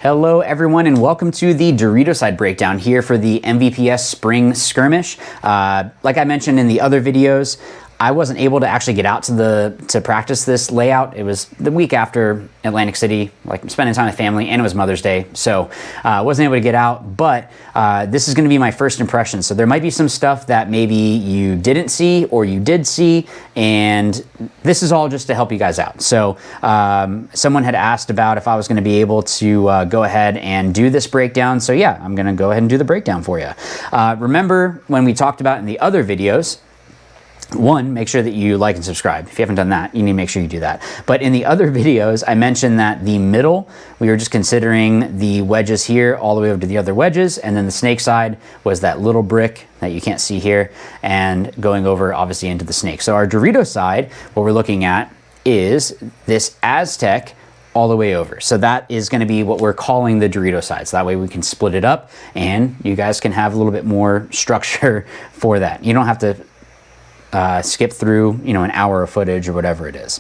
Hello everyone and welcome to the Dorito side breakdown here for the MVPS Spring Skirmish. Like I mentioned in the other videos, I wasn't able to actually get out to practice this layout. It was the week after Atlantic City, like spending time with family, and it was Mother's Day, so I wasn't able to get out, but this is gonna be my first impression. So there might be some stuff that maybe you didn't see or you did see, and this is all just to help you guys out. So someone had asked about if I was gonna be able to go ahead and do this breakdown. So yeah, I'm gonna go ahead and do the breakdown for you. Remember when we talked about in the other videos, one, make sure that you like and subscribe. If you haven't done that, you need to make sure you do that. But in the other videos, I mentioned that the middle, we were just considering the wedges here all the way over to the other wedges, and then the snake side was that little brick that you can't see here, and going over obviously into the snake. So our Dorito side, what we're looking at is this Aztec all the way over. So that is going to be what we're calling the Dorito side. So that way we can split it up and you guys can have a little bit more structure for that. You don't have to skip through, you know, an hour of footage or whatever it is.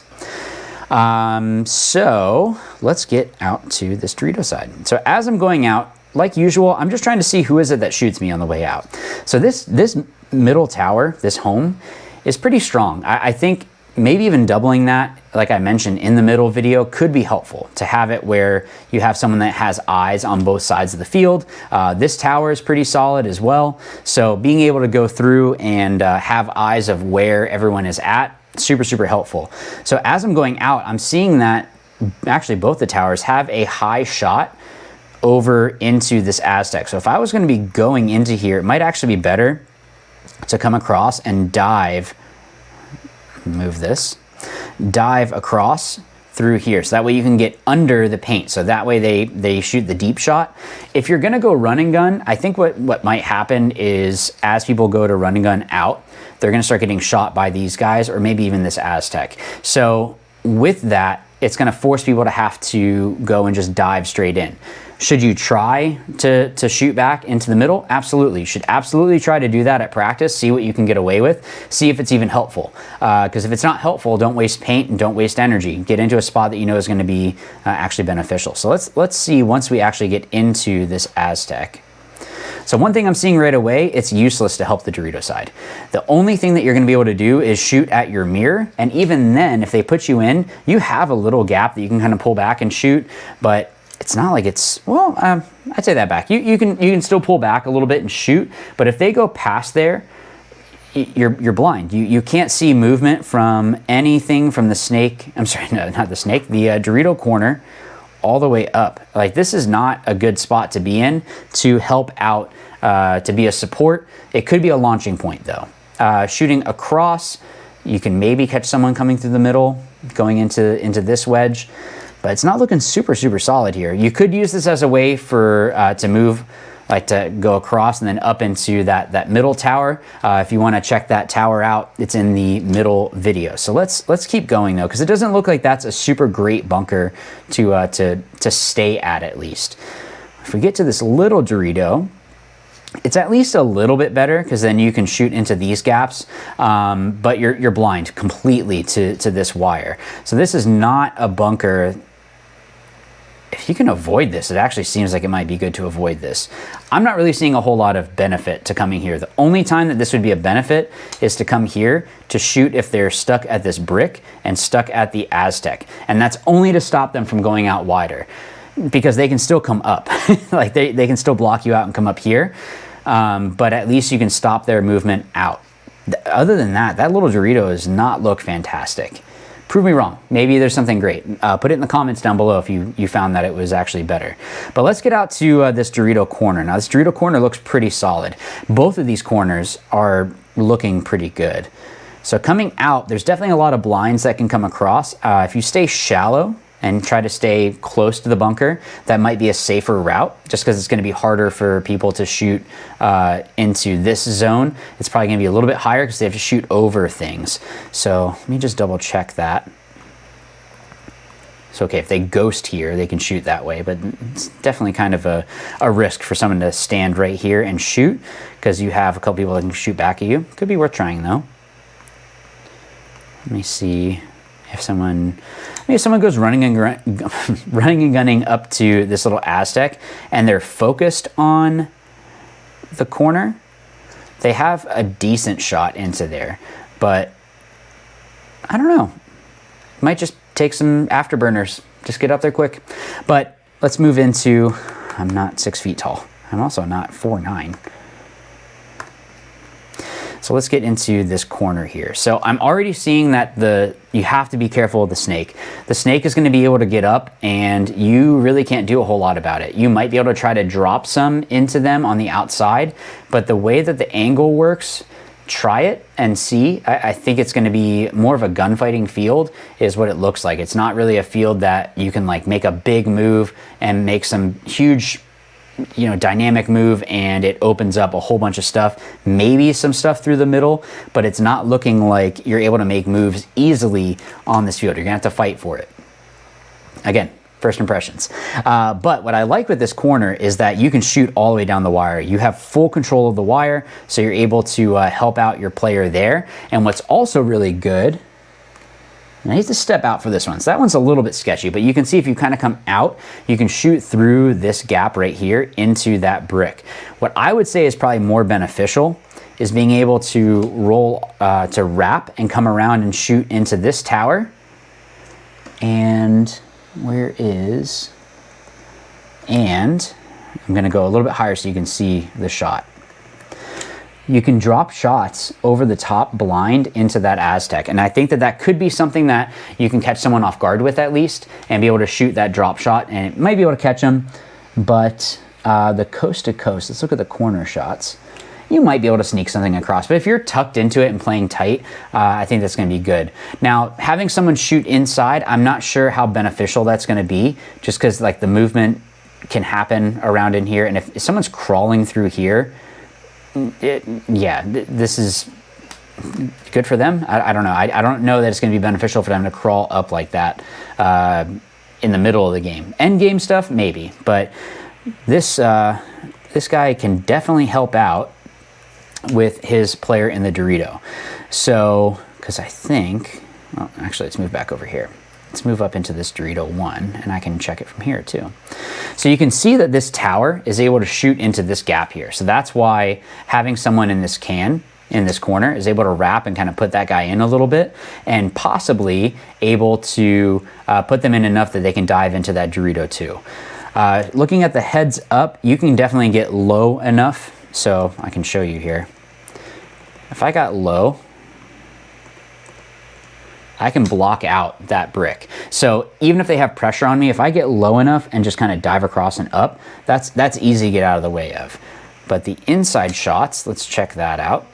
So let's get out to this Dorito side. So as I'm going out, like usual, I'm just trying to see who is it that shoots me on the way out. So this middle tower, this home, is pretty strong. I think maybe even doubling that, like I mentioned in the middle video, could be helpful to have it where you have someone that has eyes on both sides of the field. This tower is pretty solid as well. So being able to go through and have eyes of where everyone is at, super, super helpful. So as I'm going out, I'm seeing that actually both the towers have a high shot over into this Aztec. So if I was going to be going into here, it might actually be better to come across and dive, move this, dive across through here, so that way you can get under the paint, so that way they shoot the deep shot. If you're gonna go run and gun, I think what might happen is as people go to run and gun out, they're gonna start getting shot by these guys or maybe even this Aztec. So with that, it's gonna force people to have to go and just dive straight in. Should you try to shoot back into the middle? Absolutely. You should absolutely try to do that at practice, see what you can get away with, see if it's even helpful. Because if it's not helpful, don't waste paint and don't waste energy. Get into a spot that you know is going to be actually beneficial. So let's see once we actually get into this Aztec. So one thing I'm seeing right away, it's useless to help the Dorito side. The only thing that you're gonna be able to do is shoot at your mirror, and even then, if they put you in, you have a little gap that you can kind of pull back and shoot, but it's not like it's, well, I'd say that back. You can still pull back a little bit and shoot, but if they go past there, you're blind. You can't see movement from anything from the snake, I'm sorry, no, not the snake, the Dorito corner all the way up. Like, this is not a good spot to be in to help out, to be a support. It could be a launching point though. Shooting across, you can maybe catch someone coming through the middle, going into this wedge, but it's not looking super, super solid here. You could use this as a way for, to move, like to go across and then up into that middle tower. If you wanna check that tower out, it's in the middle video. So let's keep going though, because it doesn't look like that's a super great bunker to stay at least. If we get to this little Dorito, it's at least a little bit better because then you can shoot into these gaps, but you're blind completely to this wire. So this is not a bunker. If you can avoid this, it actually seems like it might be good to avoid this. I'm not really seeing a whole lot of benefit to coming here. The only time that this would be a benefit is to come here to shoot if they're stuck at this brick and stuck at the Aztec. And that's only to stop them from going out wider, because they can still come up. Like they can still block you out and come up here, but at least you can stop their movement out. Other than that, that little Dorito does not look fantastic. Prove me wrong. Maybe there's something great. Put it in the comments down below if you found that it was actually better. But let's get out to this Dorito corner. Now this Dorito corner looks pretty solid. Both of these corners are looking pretty good. So coming out, there's definitely a lot of blinds that can come across. If you stay shallow and try to stay close to the bunker, that might be a safer route, just because it's going to be harder for people to shoot into this zone. It's probably going to be a little bit higher because they have to shoot over things. So let me just double check that. So okay, if they ghost here, they can shoot that way, but it's definitely kind of a risk for someone to stand right here and shoot, because you have a couple people that can shoot back at you. Could be worth trying though. Let me see if someone, maybe someone goes running and gunning up to this little Aztec and they're focused on the corner. They have a decent shot into there, but I don't know. Might just take some afterburners. Just get up there quick. But let's move into, I'm not 6 feet tall. I'm also not 4'9". So let's get into this corner here. So I'm already seeing that you have to be careful of the snake. The snake is going to be able to get up and you really can't do a whole lot about it. You might be able to try to drop some into them on the outside, but the way that the angle works, try it and see. I think it's going to be more of a gunfighting field is what it looks like. It's not really a field that you can like make a big move and make some huge, you know, dynamic move and it opens up a whole bunch of stuff, maybe some stuff through the middle, but it's not looking like you're able to make moves easily on this field. You're gonna have to fight for it. Again, first impressions. But what I like with this corner is that you can shoot all the way down the wire. You have full control of the wire, so you're able to help out your player there. And what's also really good, and I need to step out for this one. So that one's a little bit sketchy, but you can see if you kind of come out, you can shoot through this gap right here into that brick. What I would say is probably more beneficial is being able to roll, to wrap and come around and shoot into this tower. And where is, and I'm gonna go a little bit higher so you can see the shot. You can drop shots over the top blind into that Aztec. And I think that that could be something that you can catch someone off guard with at least and be able to shoot that drop shot and it might be able to catch them. But the coast to coast, let's look at the corner shots. You might be able to sneak something across, but if you're tucked into it and playing tight, I think that's gonna be good. Now, having someone shoot inside, I'm not sure how beneficial that's gonna be just because like the movement can happen around in here. And if someone's crawling through here, this is good for them. I don't know. I don't know that it's going to be beneficial for them to crawl up like that in the middle of the game. End game stuff, maybe. But this guy can definitely help out with his player in the Dorito. So, because I think, well, actually, let's move back over here. Let's move up into this Dorito 1, and I can check it from here too. So you can see that this tower is able to shoot into this gap here. So that's why having someone in this corner is able to wrap and kind of put that guy in a little bit and possibly able to put them in enough that they can dive into that Dorito too. Looking at the heads up, you can definitely get low enough. So I can show you here. If I got low, I can block out that brick. So even if they have pressure on me, if I get low enough and just kind of dive across and up, that's easy to get out of the way of. But the inside shots, let's check that out.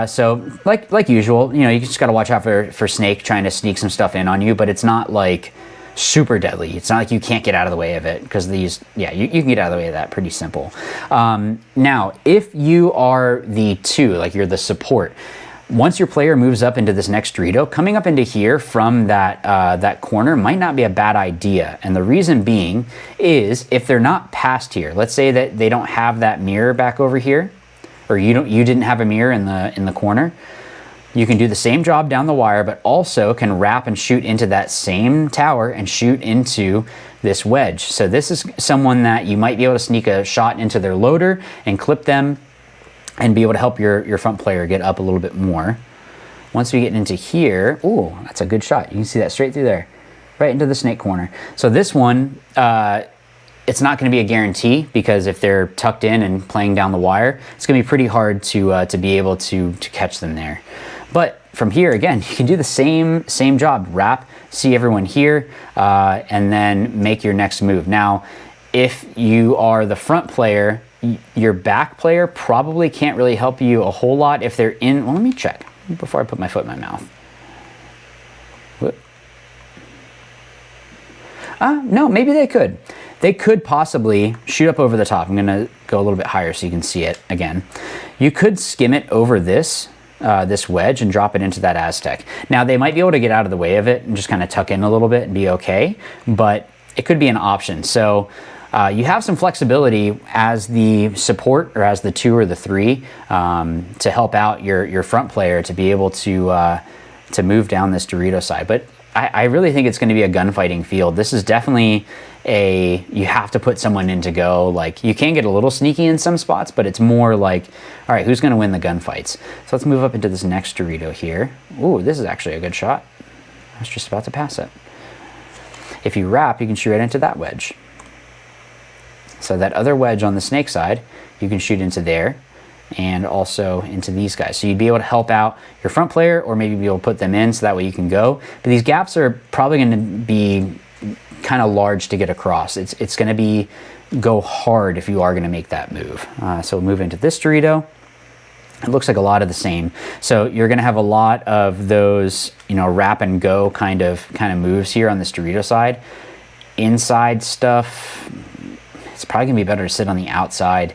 So like usual, you know, you just got to watch out for Snake trying to sneak some stuff in on you, but it's not like super deadly. It's not like you can't get out of the way of it because these, yeah, you can get out of the way of that pretty simple. Now, if you are the 2, like you're the support, once your player moves up into this next Dorito, coming up into here from that corner might not be a bad idea. And the reason being is if they're not past here, let's say that they don't have that mirror back over here, or you didn't have a mirror in the corner, you can do the same job down the wire, but also can wrap and shoot into that same tower and shoot into this wedge. So this is someone that you might be able to sneak a shot into their loader and clip them and be able to help your front player get up a little bit more. Once we get into here, ooh, that's a good shot. You can see that straight through there, right into the snake corner. So this one, it's not going to be a guarantee because if they're tucked in and playing down the wire, it's going to be pretty hard to be able to catch them there. But from here, again, you can do the same job. Wrap, see everyone here, and then make your next move. Now, if you are the front player, your back player probably can't really help you a whole lot if they're in. Well, let me check before I put my foot in my mouth. No, maybe they could. They could possibly shoot up over the top. I'm gonna go a little bit higher so you can see it again. You could skim it over this wedge and drop it into that Aztec. Now they might be able to get out of the way of it and just kind of tuck in a little bit and be okay, but it could be an option. So you have some flexibility as the support or as the 2 or the 3 to help out your front player to be able to to move down this Dorito side. But I really think it's going to be a gunfighting field. This is definitely you have to put someone in to go. Like, you can get a little sneaky in some spots, but it's more like, all right, who's going to win the gunfights? So let's move up into this next Dorito here. Ooh, this is actually a good shot. I was just about to pass it. If you wrap, you can shoot right into that wedge. So that other wedge on the snake side, you can shoot into there and also into these guys. So you'd be able to help out your front player, or maybe be able to put them in so that way you can go. But these gaps are probably going to be kind of large to get across. It's going to go hard if you are going to make that move. So we'll move into this Dorito. It looks like a lot of the same. So you're going to have a lot of those, you know, wrap and go kind of moves here on this Dorito side. Inside stuff, it's probably going to be better to sit on the outside.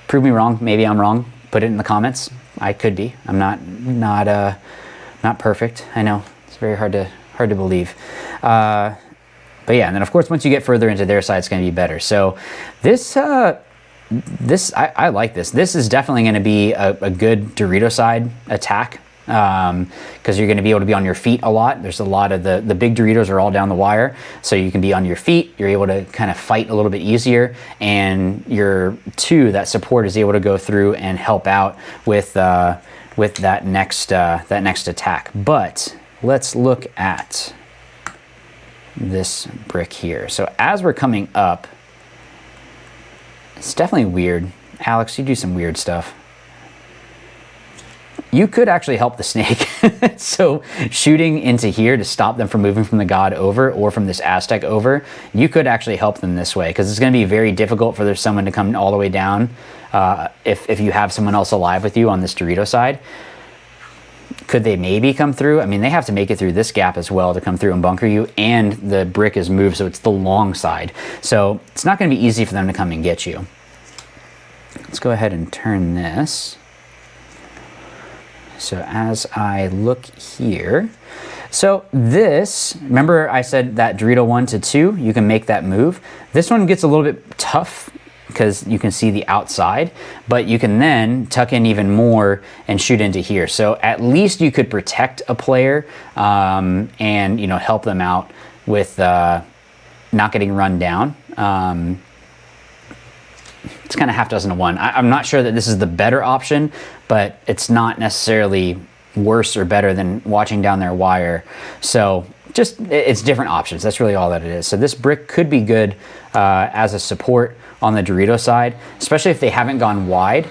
Prove me wrong. Maybe I'm wrong. Put it in the comments. I could be. I'm not perfect. I know it's very hard to believe. But yeah, and then of course once you get further into their side, it's going to be better. So this I like this. This is definitely going to be a good Dorito side attack. Because you're going to be able to be on your feet a lot. There's a lot of the big Doritos are all down the wire, so you can be on your feet. You're able to kind of fight a little bit easier, and your that support is able to go through and help out with that next attack. But let's look at this brick here. So as we're coming up, it's definitely weird. Alex, you do some weird stuff. You could actually help the snake. So shooting into here to stop them from moving from the god over, or from this Aztec over, you could actually help them this way, because it's going to be very difficult for someone to come all the way down if you have someone else alive with you on this Dorito side. Could they maybe come through? I mean, they have to make it through this gap as well to come through and bunker you, and the brick is moved, so it's the long side. So it's not going to be easy for them to come and get you. Let's go ahead and turn this. So as I look here, so this, remember I said that Dorito 1 to 2, you can make that move. This one gets a little bit tough because you can see the outside, but you can then tuck in even more and shoot into here. So at least you could protect a player and, you know, help them out with not getting run down. It's kind of half dozen to one. I'm not sure that this is the better option, but it's not necessarily worse or better than watching down their wire. So just, it's different options. That's really all that it is. So this brick could be good as a support on the Dorito side, especially if they haven't gone wide.